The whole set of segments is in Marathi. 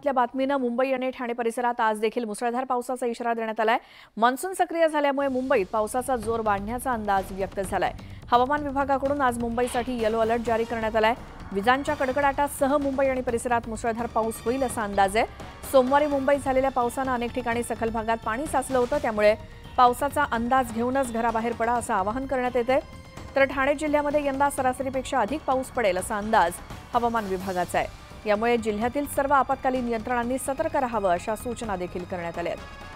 आपल्या बातमीनं मुंबई आणि ठाणे परिसरात आज देखील मुसळधार पावसाचा इशारा देण्यात आलाय। मान्सून सक्रिय झाल्यामुळे मुंबईत पावसाचा जोर वाढण्याचा अंदाज व्यक्त झालाय। हवामान विभागाकडून आज मुंबईसाठी येलो अलर्ट जारी करण्यात आलाय। विजांच्या कडकडाटासह मुंबई आणि परिसरात मुसळधार पाऊस होईल असा अंदाज आहे। सोमवारी मुंबईत झालेल्या पावसानं अनेक ठिकाणी सखल भागात पाणी साचलं होतं, त्यामुळे पावसाचा अंदाज घेऊनच घराबाहेर पडा असं आवाहन करण्यात येतंय। तर ठाणे जिल्ह्यामध्ये यंदा सरासरीपेक्षा अधिक पाऊस पडेल असा अंदाज हवामान विभागाचा आहे। यामुळे जिल्ह्यातील सर्व आपत्कालीन यंत्रणांनी सतर्क राहावं अशा सूचना देखील करण्यात आल्या आहेत।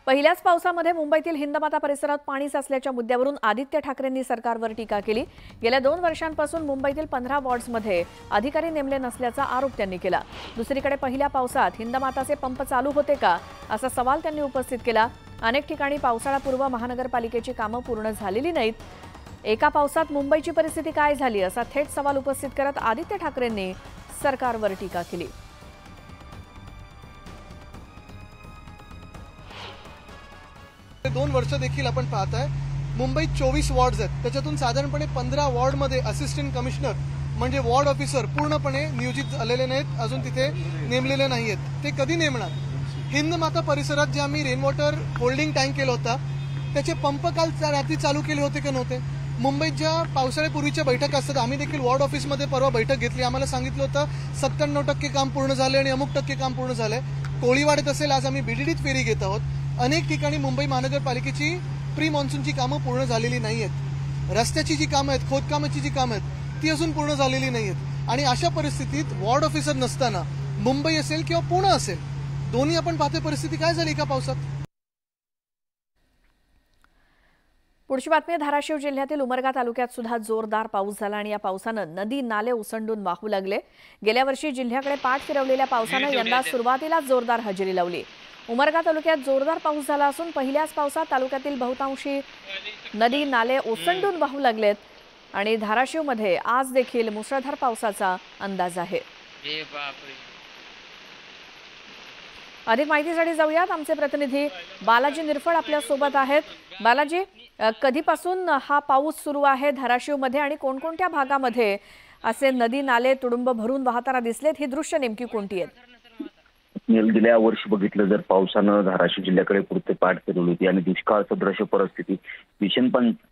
पहिल्याच पावसामध्ये मुंबईतील हिंदमाता परिसरात पाणी साचल्याच्या मुद्द्यावरून आदित्य ठाकरेंनी सरकारवर टीका केली। गेल्या 2 वर्षांपासून मुंबईतील 15 वॉर्ड्समध्ये अधिकारी नेमले नसल्याचा आरोप त्यांनी केला। दुसरीकडे पहिल्या पावसात हिंदमाताचे पंप चालू होते का असा सवाल त्यांनी उपस्थित केला। अनेक ठिकाणी पावसाळापूर्व महानगरपालिकेची कामं पूर्ण झालेली नाहीत। एका पावसात मुंबईची परिस्थिती काय झाली असा थेट सवाल उपस्थित करत आदित्य ठाकरेंनी सरकारवर टीका केली। दोन वर्ष देखील आपण पाहताय मुंबईत 24 वॉर्ड्स आहेत, त्याच्यातून साधारणपणे 15 वॉर्डमध्ये असिस्टंट कमिशनर म्हणजे वॉर्ड ऑफिसर पूर्णपणे नियोजित झालेले नाहीत, अजून तिथे नेमलेले नाहीयेत। ते कधी नेमणार? हिंदमाता परिसरात जे आम्ही रेन वॉटर होल्डिंग टँक केलं होता त्याचे पंप काल रात्री चालू केले होते की नव्हते? मुंबईत ज्या पावसाळ्यापूर्वीच्या बैठका असतात, आम्ही देखील वॉर्ड ऑफिसमध्ये परवा बैठक घेतली, आम्हाला सांगितलं होतं 97% काम पूर्ण झाले आणि अमुक टक्के काम पूर्ण झालंय। कोळीवाडीत असेल, आज आम्ही बीडीडीत फेरी घेत आहोत। अनेक ठिकाणी मुंबई महानगरपालिकेची प्री मान्सूनची कामं पूर्ण झालेली नाहीयेत। रस्त्याची जी कामं आहेत, खोदकामाची जी कामं आहेत ती अजून पूर्ण झालेली नाहीयेत। आणि अशा परिस्थितीत वॉर्ड ऑफिसर नसताना मुंबई असेल किंवा पुणे असेल, दोन्ही आपण पाहतोय परिस्थिती काय झाली एका पावसात। पुढची बातमी, धाराशिव जिल्ह्यातील उमरगा तालुक्यात सुद्धा जोरदार पाऊस झाला आणि या पावसानं नदी नाले ओसंडून वाहू लागले। गेल्या वर्षी जिल्ह्याकडे पाठ फिरवलेल्या पावसानं यंदा सुरुवातीलाच जोरदार हजेरी लावली। उमरगा तालुक्यात जोरदार पाऊस झाला असून पहिल्याच पावसात तालुक्यातील बहुतांशी नदी नाले ओसंडून वाहू लागलेत आणि धाराशिवमध्ये आज देखील मुसळधार पावसाचा अंदाज आहे। अधिक माहितीसाठी जाऊयात, आमचे प्रतिनिधी बालाजी निरफळ आपल्या सोबत आहेत। बालाजी, कधीपासून हा पाऊस सुरू आहे धाराशिवमध्ये आणि कोणकोणत्या भागामध्ये असे नदी नाले तुडुंब भरून वाहताना दिसलेत? ही दृश्य नेमकी कोणती आहेत? गेल्या वर्षी बघितलं जर पावसानं धाराशिव जिल्ह्याकडे पुरते पाठ फिरवली होती आणि दुष्काळ सदृश परिस्थिती, भीषण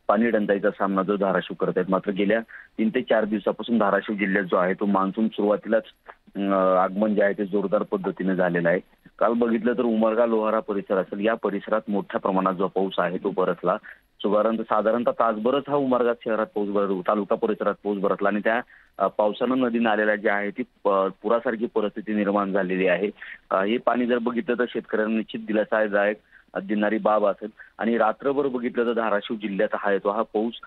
पाणी टंचाईचा सामना जो धाराशिव करत आहेत। मात्र गेल्या 3 ते 4 दिवसापासून धाराशिव जिल्ह्यात जो आहे तो मान्सून सुरुवातीलाच आगमन जे आहे ते जोरदार पद्धतीने झालेलं आहे। काल बघितलं तर उमरगा लोहारा परिसर असेल, या परिसरात मोठ्या प्रमाणात जो पाऊस आहे तो बरसला। साधारणतः तासभरच हा उमरगा शहरात पाऊस तालुका परिसरात पाऊस बरसला आणि त्या पावसानं नदी नाल्याला जी आहे ती पुरासारखी परिस्थिती निर्माण झालेली आहे। हे पाणी जर बघितलं तर शेतकऱ्यांना निश्चित दिलासादायक देणारी बाब असेल। आणि रात्रभर बघितलं तर धाराशिव जिल्ह्यात हा पाऊस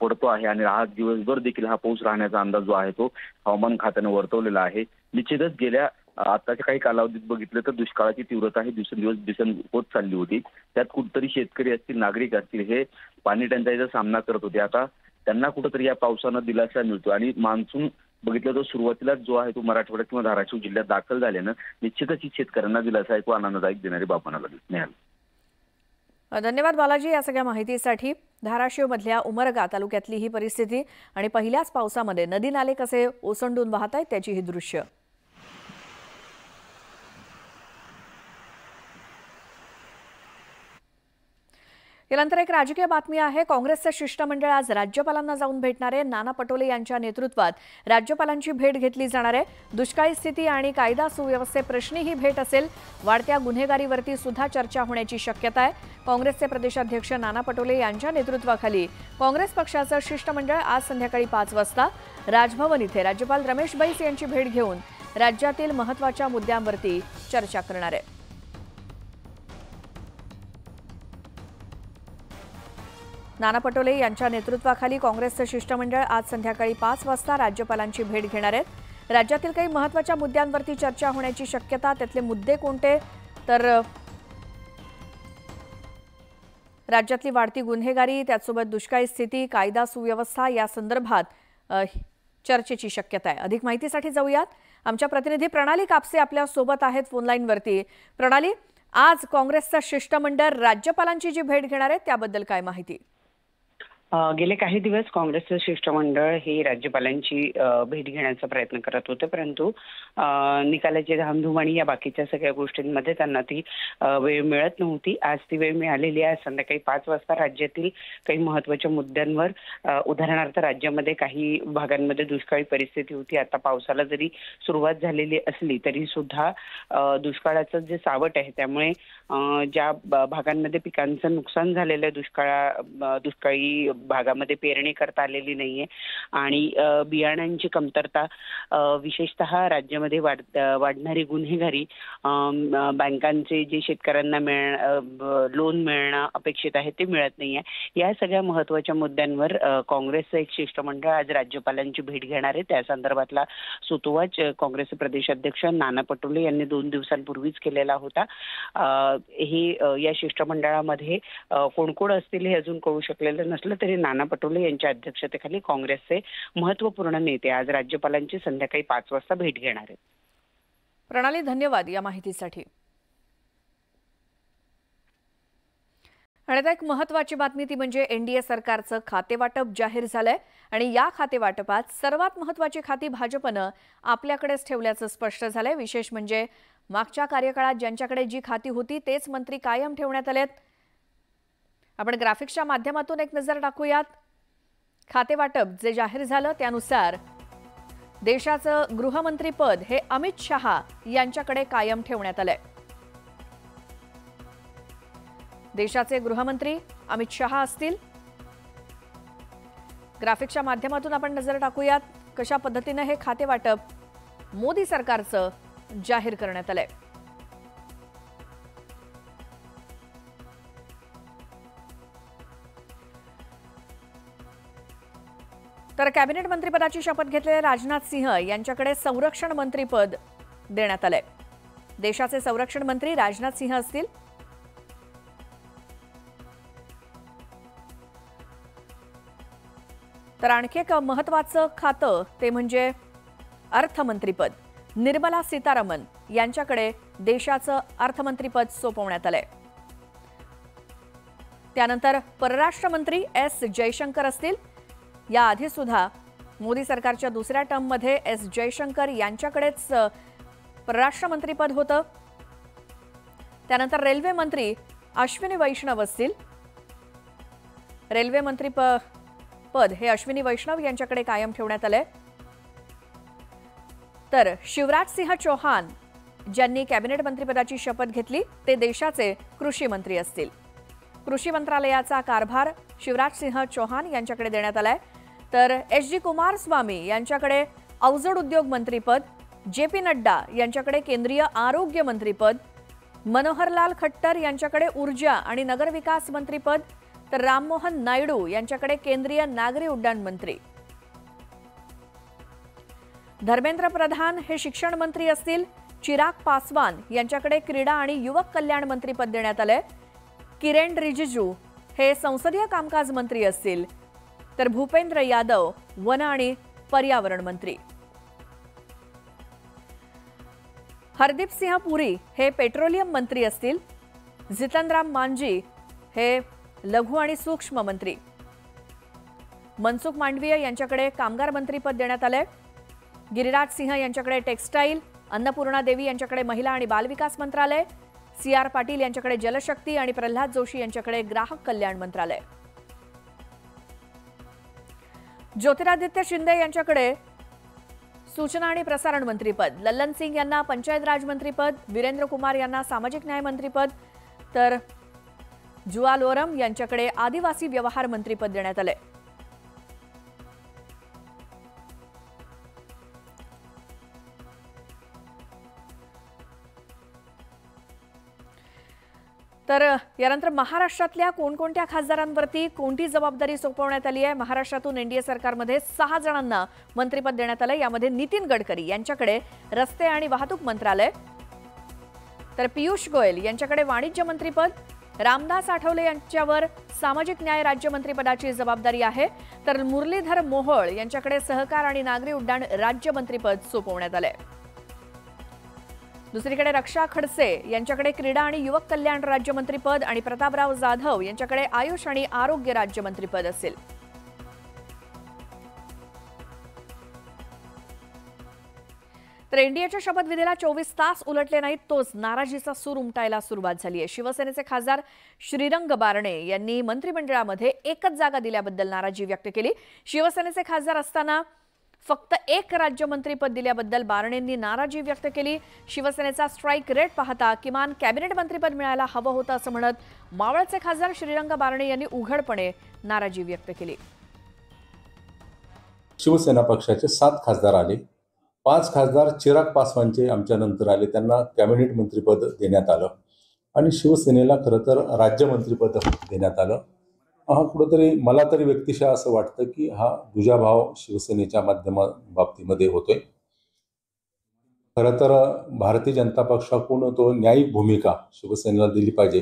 पडतो आहे आणि आज दिवसभर देखील हा पाऊस राहण्याचा अंदाज जो आहे तो हवामान खात्याने वर्तवलेला आहे। निश्चितच गेल्या आताच्या काही कालावधीत बघितलं तर दुष्काळाची तीव्रता ही दिवसेंदिवस होत चालली होती। त्यात कुठेतरी शेतकरी असतील, नागरिक असतील, हे पाणी टंचाईचा सामना करत होते। आता त्यांना कुठेतरी या पावसानं दिलासा मिळतो आणि मान्सून बघितलं तर सुरुवातीलाच जो आहे तो मराठवाड्यात किंवा धाराशिव जिल्ह्यात दाखल झाल्यानं निश्चितच ही शेतकऱ्यांना दिलासा आहे तो आनंददायक देणारी बाब म्हणायला लागली। धन्यवाद बालाजी या सगळ्या माहितीसाठी। धाराशिवमधल्या उमरगा तालुक्यातली ही परिस्थिती आणि पहिल्याच पावसामध्ये नदी नाले कसे ओसंडून वाहत आहेत त्याची ही दृश्य। यानंतर एक राजकीय बातमी आहे। काँग्रेसचे शिष्टमंडळ आज राज्यपालांना जाऊन भेटणार आहे। नाना पटोले यांच्या नेतृत्वात राज्यपालांची भेट घेतली जाणार आहे। दुष्काळी स्थिती आणि कायदा सुव्यवस्थेप्रश्नी ही भेट असेल। वाढत्या गुन्हेगारीवरती सुद्धा चर्चा होण्याची शक्यता आहे। काँग्रेसचे प्रदेशाध्यक्ष नाना पटोले यांच्या नेतृत्वाखाली काँग्रेस पक्षाचं शिष्टमंडळ आज संध्याकाळी 5 वाजता राजभवन इथे राज्यपाल रमेश बैस यांची भेट घेऊन राज्यातील महत्त्वाच्या मुद्द्यांवरती चर्चा करणार आहे। नाना पटोले यांच्या नेतृत्वाखाली काँग्रेसचं शिष्टमंडळ आज संध्याकाळी 5 वाजता राज्यपालांची भेट घेणार आहेत। राज्यातील काही महत्त्वाच्या मुद्द्यांवरती चर्चा होण्याची शक्यता। त्यातले मुद्दे कोणते तर राज्यातली वाढती गुन्हेगारी, त्याचसोबत दुष्काळी स्थिती, कायदा सुव्यवस्था या संदर्भात चर्चेची शक्यता आहे। अधिक माहितीसाठी जाऊयात, आमच्या प्रतिनिधी प्रणाली कापसे आपल्या सोबत आहेत फोन लाईनवरती। प्रणाली, आज काँग्रेसचं शिष्टमंडळ राज्यपालांची जी भेट घेणार आहे त्याबद्दल काय माहिती? गेले काही दिवस काँग्रेसचं शिष्टमंडळ हे राज्यपालांची भेट घेण्याचा प्रयत्न करत होते, परंतु निकालाची धामधूम आणि या बाकीच्या सगळ्या गोष्टींमध्ये त्यांना ती वेळ मिळत नव्हती. आज ती वेळ मिळालेली आहे. संध्याकाळी 5 वाजता राज्यातील काही महत्त्वाच्या मुद्द्यांवर, उदाहरणार्थ राज्यामध्ये काही भागांमध्ये दुष्काळी परिस्थिती होती. आता पावसाला जरी सुरुवात झालेली असली तरी सुद्धा दुष्काळाचं जे सावट आहे त्यामुळे ज्या भागांमध्ये पिकांचं नुकसान झालेलं आहे, दुष्काळी भागामध्ये पेरणी करता आलेली नाहीये आणि बियाणांची कमतरता, विशेषतः राज्यामध्ये वाढणारी गुन्हेगारी, बँकांचे जे शेतकऱ्यांना लोन मिळणं अपेक्षित आहे ते मिळत नाहीये. या सगळ्या महत्त्वाच्या मुद्द्यांवर काँग्रेसचं एक शिष्टमंडळ आज राज्यपालांची भेट घेणार आहे. त्या संदर्भातला सुतोवाच काँग्रेसचे प्रदेशाध्यक्ष नाना पटोले यांनी 2 दिवसांपूर्वीच केलेला होता. या शिष्टमंडळामध्ये कोण कोण असतील हे अजून कळू शकलेलं नसलं तरी नाना पटोले यांच्या अध्यक्षतेखाली काँग्रेसचे महत्त्वपूर्ण नेते आज राज्यपालांची संध्याकाळी 5 वाजता भेट घेणार आहेत. प्रणाली, धन्यवाद या माहितीसाठी. आणि आता एक महत्त्वाची बातमी ती म्हणजे एनडीए सरकारचं खातेवाटप जाहीर झालंय आणि या खातेवाटपात सर्वात महत्त्वाची खाती भाजपनं आपल्याकडेच ठेवल्याचं स्पष्ट झालंय. विशेष म्हणजे मागच्या कार्यकाळात ज्यांच्याकडे जी खाती होती तेच मंत्री कायम ठेवण्यात आलेत. आपण ग्राफिक्सच्या माध्यमातून एक नजर टाकूयात. खातेवाटप जे जाहीर झालं त्यानुसार देशाचं गृहमंत्रीपद हे अमित शहा यांच्याकडे कायम ठेवण्यात आलंय. देशाचे गृहमंत्री अमित शहा असतील. ग्राफिक्सच्या माध्यमातून आपण नजर टाकूयात कशा पद्धतीने हे खातेवाटप मोदी सरकारचं जाहीर करण्यात आलंय. तर कॅबिनेट मंत्रिपदाची शपथ घेतलेले राजनाथ सिंह यांच्याकडे संरक्षण मंत्रीपद देण्यात आलंय. देशाचे संरक्षण मंत्री राजनाथ सिंह असतील. तर आणखी एक महत्त्वाचं खातं ते म्हणजे अर्थमंत्रीपद. निर्मला सीतारामन यांच्याकडे देशाचं अर्थमंत्रीपद सोपवण्यात आलंय. त्यानंतर परराष्ट्र मंत्री एस जयशंकर असतील. याआधी सुद्धा मोदी सरकारच्या दुसऱ्या टर्ममध्ये एस जयशंकर यांच्याकडेच परराष्ट्र मंत्रीपद होतं. त्यानंतर रेल्वे मंत्री अश्विनी वैष्णव असतील. रेल्वे मंत्री पद हे अश्विनी वैष्णव यांच्याकडे कायम ठेवण्यात आलंय. तर शिवराज सिंह चौहान ज्यांनी कॅबिनेट मंत्रिपदाची शपथ घेतली ते देशाचे कृषी मंत्री असतील. कृषी मंत्रालयाचा कारभार शिवराज सिंह चौहान यांच्याकडे देण्यात आलाय. तर एच डी कुमारस्वामी यांच्याकडे अवजड उद्योग मंत्रीपद, जे पी नड्डा यांच्याकडे केंद्रीय आरोग्य मंत्रीपद, मनोहरलाल खट्टर यांच्याकडे ऊर्जा आणि नगरविकास मंत्रीपद, तर राममोहन नायडू यांच्याकडे केंद्रीय नागरी उड्डाण मंत्री. धर्मेंद्र प्रधान हे शिक्षण मंत्री असतील. चिराग पासवान यांच्याकडे क्रीडा आणि युवक कल्याण मंत्रीपद देण्यात आलंय. किरेन रिजिजू हे संसदीय कामकाज मंत्री असतील. तर भूपेंद्र यादव वन आणि पर्यावरण मंत्री. हरदीप सिंह पुरी हे पेट्रोलियम मंत्री असतील. जितन राम मांझी हे लघु आणि सूक्ष्म मंत्री. मनसुख मांडवीय यांच्याकडे कामगार मंत्रीपद देण्यात आलंय. गिरिराज सिंह यांच्याकडे टेक्स्टाईल, अन्नपूर्णा देवी यांच्याकडे महिला आणि बालविकास मंत्रालय, सी आर पाटील यांच्याकडे जलशक्ती आणि प्रल्हाद जोशी यांच्याकडे ग्राहक कल्याण मंत्रालय. ज्योतिरादित्य शिंदे यांच्याकडे सूचना आणि प्रसारण मंत्रीपद, लल्लन सिंग यांना पंचायत राज मंत्रीपद, वीरेंद्र कुमार यांना सामाजिक न्याय मंत्रीपद, तर जुआल ओरम यांच्याकडे आदिवासी व्यवहार मंत्रीपद देण्यात आले. तर यानंतर महाराष्ट्रातल्या कोणकोणत्या खासदारांवरती कोणती जबाबदारी सोपवण्यात आली आहे. महाराष्ट्रातून एनडीए सरकारमध्ये 6 जणांना मंत्रिपद देण्यात आलं. यामध्ये नितीन गडकरी यांच्याकडे रस्ते आणि वाहतूक मंत्रालय, तर पियुष गोयल यांच्याकडे वाणिज्य मंत्रिपद, रामदास आठवले यांच्यावर सामाजिक न्याय राज्यमंत्रीपदाची जबाबदारी आहे, तर मुरलीधर मोहोळ यांच्याकडे सहकार आणि नागरी उड्डाण राज्यमंत्रीपद सोपवण्यात आले. दुसरीकडे रक्षा खडसे यांच्याकडे क्रीडा आणि युवक कल्याण राज्यमंत्रीपद आणि प्रतापराव जाधव यांच्याकडे आयुष आणि आरोग्य राज्यमंत्रीपद असेल. तर एनडीएच्या शपथविधीला 24 तास उलटले नाहीत तोच नाराजीचा सूर उमटायला सुरुवात झाली आहे। शिवसेनेचे खासदार श्रीरंग बारणे यांनी मंत्रिमंडळामध्ये एकच जागा दिल्याबद्दल नाराजी व्यक्त केली। शिवसेनेचे खासदार असताना फक्त एक राज्यमंत्रीपद दिल्याबद्दल बारणेंनी नाराजी व्यक्त केली। शिवसेनेचा स्ट्राईक रेट पाहता किमान कॅबिनेट मंत्रीपद मिळायला हवं होतं असं म्हणत मावळचे खासदार श्रीरंग बारणे यांनी उघडपणे नाराजी व्यक्त केली। शिवसेना पक्षाचे 7 खासदार आले, 5 खासदार चिराग पासवानचे आमच्या नंतर आले, त्यांना कॅबिनेट मंत्रीपद देण्यात आलं आणि शिवसेनेला खरं तर राज्यमंत्रीपद देण्यात आलं। हा कुठंतरी मला तरी व्यक्तिशः असं वाटतं की हा दुजाभाव शिवसेनेच्या बाबतीमध्ये होतोय। खरं तर भारतीय जनता पक्षाकडून तो न्यायिक भूमिका शिवसेनेला दिली पाहिजे,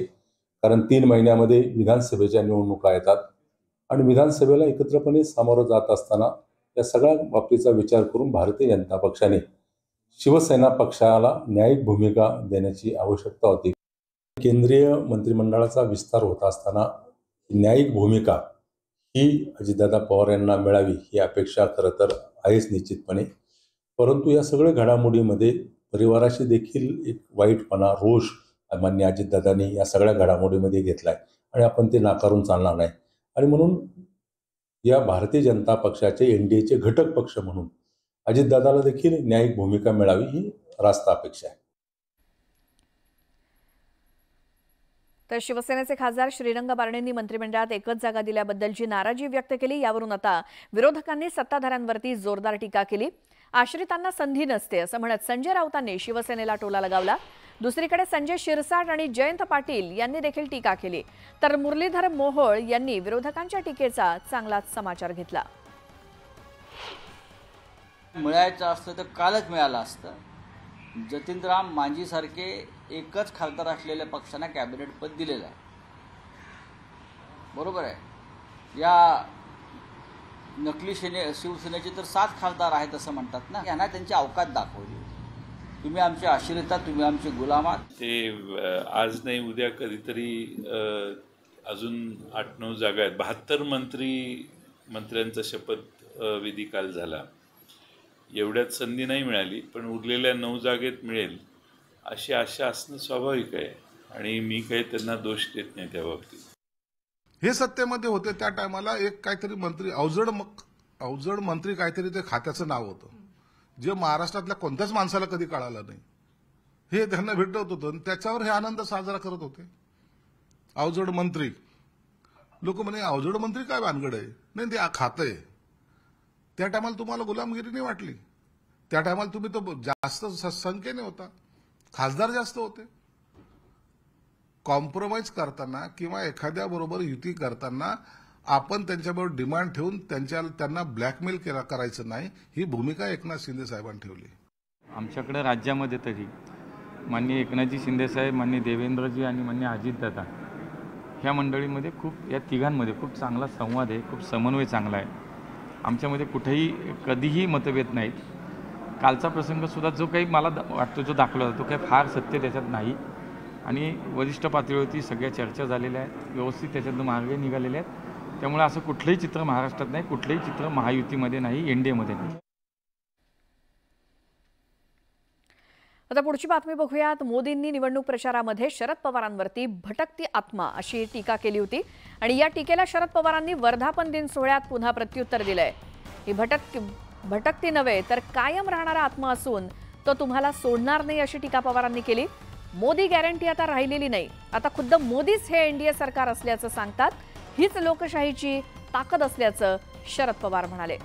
कारण 3 महिन्यामध्ये विधानसभेच्या निवडणुका येतात आणि विधानसभेला एकत्रपणे सामोरं जात असताना या सगळ्या बाबतीचा विचार करून भारतीय जनता पक्षाने शिवसेना पक्षाला न्यायिक भूमिका देण्याची आवश्यकता होती। केंद्रीय मंत्रिमंडळाचा विस्तार होत असताना न्यायिक भूमिका ही अजितदादा पवार यांना मिळावी ही अपेक्षा खरं तर आहेच निश्चितपणे, परंतु या सगळ्या घडामोडीमध्ये परिवाराशी देखील एक वाईटपणा, रोष माननीय अजितदादांनी या सगळ्या घडामोडीमध्ये घेतलाय आणि आपण ते नाकारून चालणार नाही आणि म्हणून या भारतीय जनता पक्षाचे एनडीएचे घटक पक्ष म्हणून अजितदादाला देखील न्यायिक भूमिका मिळावी ही रास्त अपेक्षा आहे। तर शिवसेनेचे खासदार श्रीरंग बारणेंनी मंत्रिमंडळात एकच जागा दिल्याबद्दलची नाराजी व्यक्त केली। यावरून आता विरोधकांनी सत्ताधाऱ्यांवरती जोरदार टीका केली। आश्रितांना संधी नसते असं म्हणत संजय राऊतांनी शिवसेनेला टोला लगावला। दुसरीकडे संजय शिरसाट आणि जयंत पाटील यांनी देखील टीका केली, तर मुरलीधर मोहोळ यांनी विरोधकांच्या टीकेचा चांगलाच समाचार घेतला। मिळायचं असतं तर कालच मिळालं असतं। जतीनराम मांझी सारखे एकच खासदार असलेल्या पक्षांना कॅबिनेट पद दिलेलं आहे, बरोबर आहे। या नकली शिवसेनेचे तर 7 खासदार आहेत असं म्हणतात ना, यांना त्यांची अवकात दाखवली। तुम्ही आमचे आश्रित आहात, तुम्ही आमचे गुलाम आहात। ते आज नाही उद्या कधीतरी अजून 8-9 जागा आहेत। 72 मंत्र्यांचा शपथविधी काल झाला। एवढ्यात संधी नाही मिळाली, पण उरलेल्या 9 जागेत मिळेल अशी आशा असणं स्वाभाविक आहे आणि मी काही त्यांना दोष देत नाही त्या बाबतीत। हे सत्तेमध्ये होते त्या टायमाला एक काहीतरी मंत्री अवजड मंत्री काहीतरी ते खात्याचं नाव होतं, जे महाराष्ट्रातल्या कोणत्याच माणसाला कधी कळालं नाही। हे त्यांना भेटत होतं आणि त्याच्यावर हे आनंद साजरा करत होते। अवजड मंत्री, लोक म्हणे अवजड मंत्री काय भानगड आहे, नाही ते खातं आहे। त्या टायमाला तुम्हाला गुलामगिरी नाही वाटली, त्या टायमाला तुम्ही तो जास्त संख्येने होता, खासदार जास्त होते। कॉम्प्रोमाइज करताना किंवा एखाद्या बरोबर युती करताना आपण त्यांच्याबरोबर डिमांड ठेवून त्यांना ब्लॅकमेल करायचं नाही, ही भूमिका एकनाथ शिंदे साहेबांनी ठेवली। आमच्याकडे राज्यामध्ये तरी माननीय एकनाथजी शिंदे साहेब, माननीय देवेंद्रजी आणि माननीय अजितदादा ह्या मंडळीमध्ये खूप, या तिघांमध्ये खूप चांगला संवाद आहे, खूप समन्वय चांगला आहे। आमच्यामध्ये कुठेही कधीही मतभेद नाहीत। कालचा प्रसंगसुद्धा जो काही मला वाटतो जो दाखवला जातो काही फार सत्य त्याच्यात नाही आणि वरिष्ठ पातळीवरती सगळ्या चर्चा झालेल्या आहेत, व्यवस्थित त्याच्यातून मार्ग निघालेले आहेत। त्यामुळे असं कुठलंही चित्र महाराष्ट्रात नाही, कुठलंही चित्र महायुतीमध्ये नाही, एनडीएमध्ये नाही। आता पुढची बातमी बघूयात। मोदींनी निवडणूक प्रचारामध्ये शरद पवारांवरती भटकती आत्मा अशी टीका केली होती आणि या टीकेला शरद पवारांनी वर्धापन दिन सोहळ्यात पुन्हा प्रत्युत्तर दिलंय। ही भटकती नव्हे तर कायम राहणारा आत्मा असून तो तुम्हाला सोडणार नाही अशी टीका पवारांनी केली। मोदी गॅरंटी आता राहिलेली नाही, आता खुद्द मोदीच हे एनडीए सरकार असल्याचं सांगतात। हीच लोकशाहीची ताकद असल्याचं शरद पवार म्हणाले।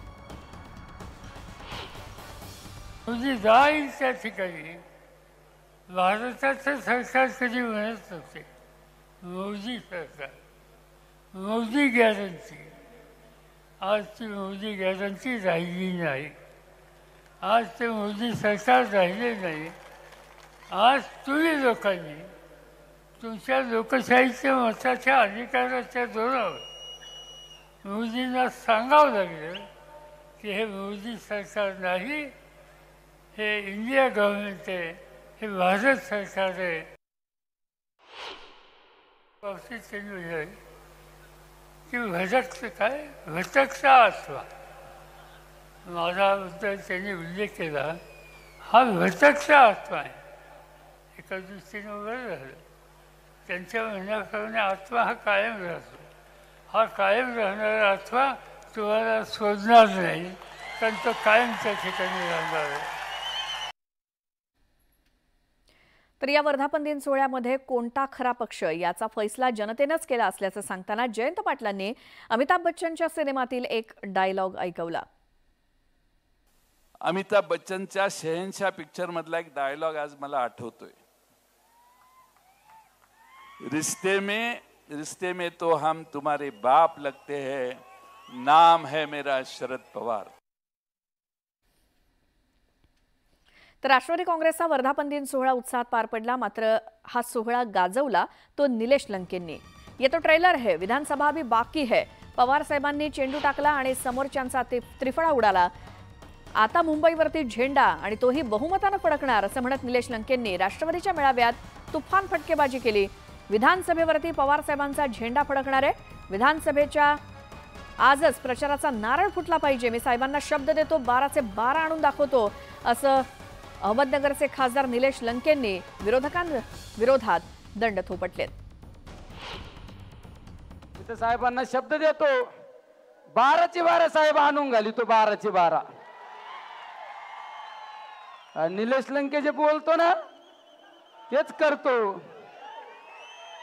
मोदी जाईल त्या ठिकाणी भारताचं सरकार कधी म्हणत नव्हते मोदी सरकार, मोदी गॅरंटी। आज ती मोदी गॅरंटी राहिली नाही, आज ते मोदी सरकार राहिले नाही। आज तुम्ही लोकांनी तुमच्या लोकशाहीच्या मताच्या अधिकाराच्या जोरावर मोदींना सांगावं लागलं की हे मोदी सरकार नाही, हे इंडिया गव्हर्नमेंट आहे, हे भारत सरकार आहे। बाबतीत त्यांनी म्हटलं की भटकता आत्मा, माझ्याबद्दल त्यांनी उल्लेख केला। हा घटकचा आत्मा आहे. एका दृष्टीने वगैरे राहिलं त्यांच्या म्हणण्याप्रमाणे आत्मा हा कायम राहतो. हा कायम राहणारा आत्मा तुम्हाला शोधणार नाही, कारण तो कायम त्या ठिकाणी राहणार आहे. तर या वर्धापन दिन सोहळ्यामध्ये कोणता खरा पक्ष याचा फैसला जनतेनंच केला असल्याचं सांगताना जयंत पाटलांनी अमिताभ बच्चनच्या सिनेमातील एक डायलॉग ऐकवला. अमिताभ बच्चनच्या शहनशाह पिक्चर मधला एक डायलॉग आज मला आठवतोय. रिश्ते में तो हम तुम्हारे बाप लगते हैं, नाम है मेरा शरद पवार. तर राष्ट्रवादी काँग्रेसचा वर्धापन दिन सोहळा उत्साहात पार पडला. मात्र हा सोहळा गाजवला तो निलेश लंकेंनी. ये तो ट्रेलर है, विधानसभा अभी बाकी है. पवार साहेबांनी चेंडू टाकला आणि समोरच्यांचा त्रिफळा उडाला. आता मुंबईवरती झेंडा आणि तोही बहुमतानं फडकणार असं म्हणत निलेश लंकेंनी राष्ट्रवादीच्या मेळाव्यात तुफान फटकेबाजी केली. विधानसभेवरती पवार साहेबांचा झेंडा फडकणार आहे. विधानसभेच्या आजच प्रचाराचा नारळ फुटला पाहिजे. मी साहेबांना शब्द देतो, 12चे 12 आणून दाखवतो असं अहमदनगरचे खासदार निलेश लंकेंनी विरोधकांविरोधात दंड थोपटलेत. तिथे साहेबांना शब्द देतो, 12चे 12 साहेब आणून घालितो, 12चे 12. निलेश लंके जे बोलतो ना तेच करतो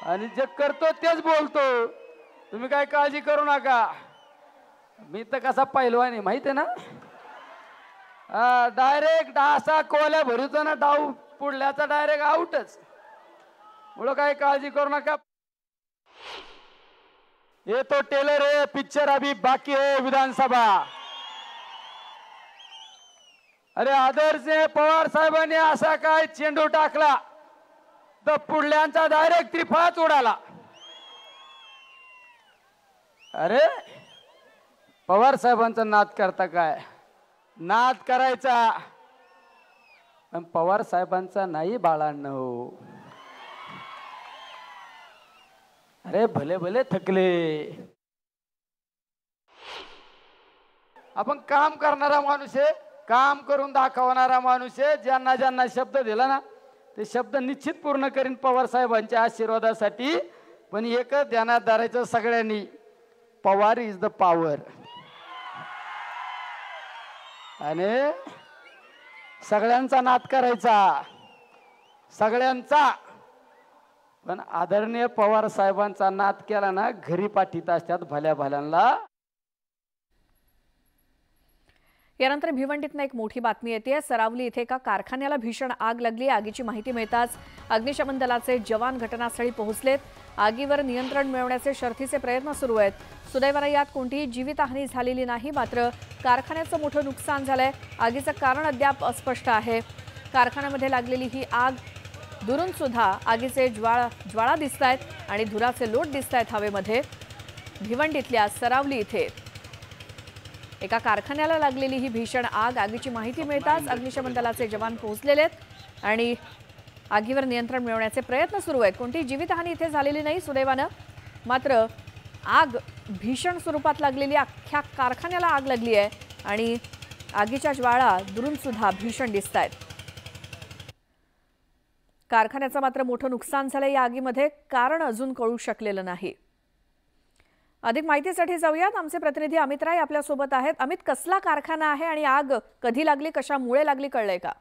आणि जे करतो तेच बोलतो. तुम्ही काय काळजी करू नका. मी तर कसा पैलवान आहे माहिती आहे ना. डायरेक्ट असा कोल्या भरूचा ना, डाव पुढल्याचा डायरेक्ट आउटच. मुळे काही काळजी करू नका. ये तो टेलर है, पिक्चर अभी बाकी है. विधानसभा अरे आदर्श पवार साहेबांनी असा काय चेंडू टाकला तर पुढल्यांचा डायरेक्ट त्रिफळाच उडाला. अरे पवार साहेबांचा नाद करता काय? नाद करायचा, पण पवार साहेबांचा नाही बाळांनो. अरे भले भले थकले. आपण काम करणारा माणूस आहे, काम करून दाखवणारा माणूस आहे. ज्यांना ज्यांना शब्द दिला ना ते शब्द निश्चित पूर्ण करीन पवार साहेबांच्या आशीर्वादासाठी. पण एकच ध्यानात धरायचं सगळ्यांनी, पवार इज द पॉवर. आणि सगळ्यांचा नाद करायचा, सगळ्यांचा. पण आदरणीय पवार साहेबांचा नाद केला ना घरी पाठीत असतात भल्या भल्यांना. यानंतर भिवंडीतनं एक मोठी बातमी येते. सरावली इथे एका कारखान्याला भीषण आग लागली. आगीची माहिती मिळताच अग्निशमन दलाचे जवान घटनास्थळी पोहोचलेत. आगीवर नियंत्रण मिळवण्याचे शर्थीचे प्रयत्न सुरू आहेत. सुदैवानं यात कोणतीही जीवितहानी झालेली नाही. मात्र कारखान्याचं मोठं नुकसान झालंय. आगीचं कारण अद्याप अस्पष्ट आहे. कारखान्यामध्ये लागलेली ही आग दुरून सुद्धा आगीचे ज्वाळा दिसत आहेत आणि धुराचे लोट दिसत आहेत हवेमध्ये. भिवंडीतल्या सरावली इथे एका कारखान्याला लागलेली ही भीषण आग. आगीची माहिती मिळताच अग्निशमन दलाचे जवान पोहोचलेले आहेत आणि आगीवर नियंत्रण मिळवण्याचे प्रयत्न सुरू आहेत. कोणतीही जीवितहानी इथे झालेली नाही सुदैवानं. मात्र आग भीषण स्वरूपात लागलेली, अख्ख्या कारखान्याला आग लागली आहे आणि आगीच्या ज्वाळा दुरून सुद्धा भीषण दिसत आहेत. कारखान्याचं मात्र मोठं नुकसान झालं. या आगीमध्ये कारण अजून कळू शकलेलं नाही. अधिक माहितीसाठी जाऊयात. आमचे प्रतिनिधी अमित राय आपल्या सोबत आहेत. अमित, कसला कारखाना आहे आणि आग कधी लागली, कशामुळे लागली, कळलंय का?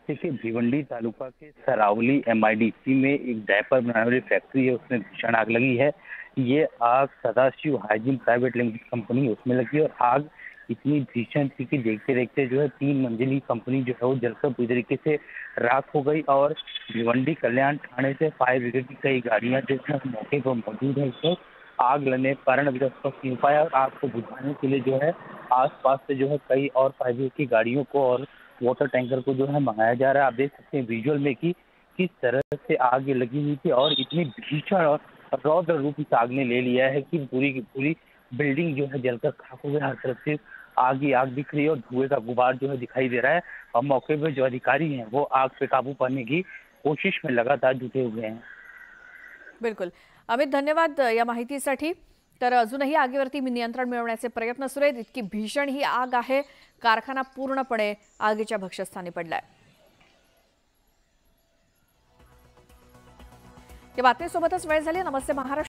देखिए, भिवंडी तालुका के सरावली MIDC में एक डायपर बनाने वाली फैक्ट्री है, उसमें भीषण आग लगी है. ये आग Sadashiv hygiene private limited company उसमें लगी और आग इतनी भीषण थी कि देखते देखते जो है 3 मंजिली कंपनी जो है वो जलकर पूरी तरीके से राख हो गई. और भिवंडी कल्याण थाने से फायर ब्रिगेड की कई गाड़ियां जो है मौके पर मौजूद है. इसको आग लगने के कारण अभी तक स्पष्ट नहीं पाया. और आग को बुझाने के लिए जो है आसपास से जो है कई और फायर ब्रिगेड की गाड़ियों को और वाटर टैंकर को जो है मंगाया जा रहा है. आप देख सकते हैं विजुअल में कि किस तरह से आग लगी हुई थी और इतनी भीषण और रौद्र रूप इस आग ने ले लिया है कि पूरी की पूरी बिल्डिंग जो है जलकर खाक हो गई. हर तरफ से आग ही आग दिख रही है और धुएं का गुबार जो है दिखाई दे रहा है. और मौके पर जो अधिकारी हैं वो आग पे काबू पाने की कोशिश में लगातार जुटे हुए हैं. बिल्कुल अमित, धन्यवाद या माहितीसाठी. तर अजूनही आगीवरती नियंत्रण मिळवण्याचे प्रयत्न सुरू आहेत. इतकी भीषण ही आग आहे, कारखाना पूर्णपणे आगीच्या भक्ष्यस्थानी पडलाय. या बातमीसोबतच वेळ झाली. नमस्ते महाराष्ट्र.